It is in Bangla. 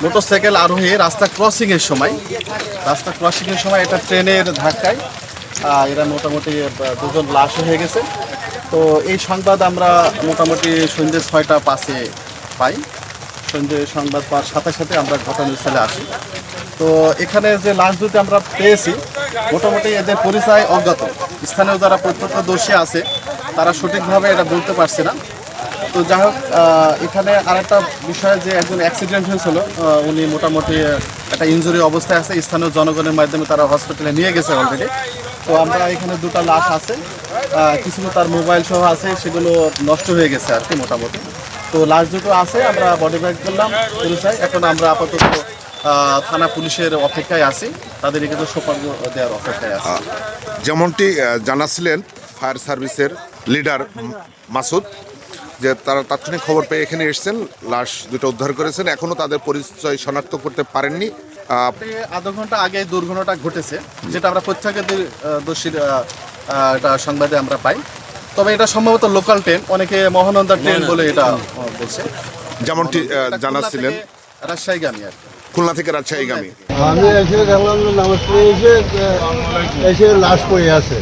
মোটরসাইকেল আরোহী রাস্তা ক্রসিং এর সময় একটা ট্রেনের ধাক্কায় এরা মোটামুটি দুজন লাশ হয়ে গেছে। তো এই সংবাদ আমরা মোটামুটি সন্ধ্যে 6টা 5-এ পাই। সন্ধ্যে সংবাদ পাওয়ার সাথে সাথে আমরা ঘটনাস্থলে আসি। তো এখানে যে লাশ দুটি আমরা পেয়েছি, মোটামুটি এদের পরিচয় অজ্ঞাত। স্থানীয় যারা প্রত্যক্ষদর্শী আছে তারা সঠিকভাবে এটা বলতে পারছে না। তো যাই হোক, এখানে আরেকটা বিষয় যে একজন অ্যাক্সিডেন্ট হয়েছিল, উনি মোটামুটি একটা ইনজুরি অবস্থায় আছে। স্থানীয় জনগণের মাধ্যমে তারা হসপিটালে নিয়ে গেছে অলরেডি। তো আমরা এখানে দুটো লাশ আছে, কিছু তার মোবাইল সহ আছে, সেগুলো নষ্ট হয়ে গেছে আর কি মোটামুটি। তো লাশ দুটো আছে, আমরা বডি ব্যাগ করলাম পরিচয়। এখন আমরা আপাতত থানা পুলিশের অপেক্ষায় আছি, তাদের কিন্তু সোপার দেওয়ার অপেক্ষায় আছি। যেমনটি জানাছিলেন ফায়ার সার্ভিসের লিডার মাসুদ, যে তারা তাৎক্ষণিক খবর পেয়ে এখানে এসেছেন, লাশ দুটো উদ্ধার করেছেন। এখনও তাদের পরিচয় শনাক্ত করতে পারেননি। আধা ঘন্টা আগে দুর্ঘটনাটা ঘটেছে, যেটা আমরা প্রত্যক্ষদর্শীর এটা সংবাদে আমরা পাই। তবে এটা সম্ভবত লোকাল ট্রেন, অনেকে মহানন্দা ট্রেন বলে এটা বলছে। যেমনটি জানাচ্ছিলেন রাজশাহীগামী আর খুলনা থেকে রাজশাহীগামী। আমি এসে দেখলাম নামাজ পড়ে এসে লাশ পড়ে আছে।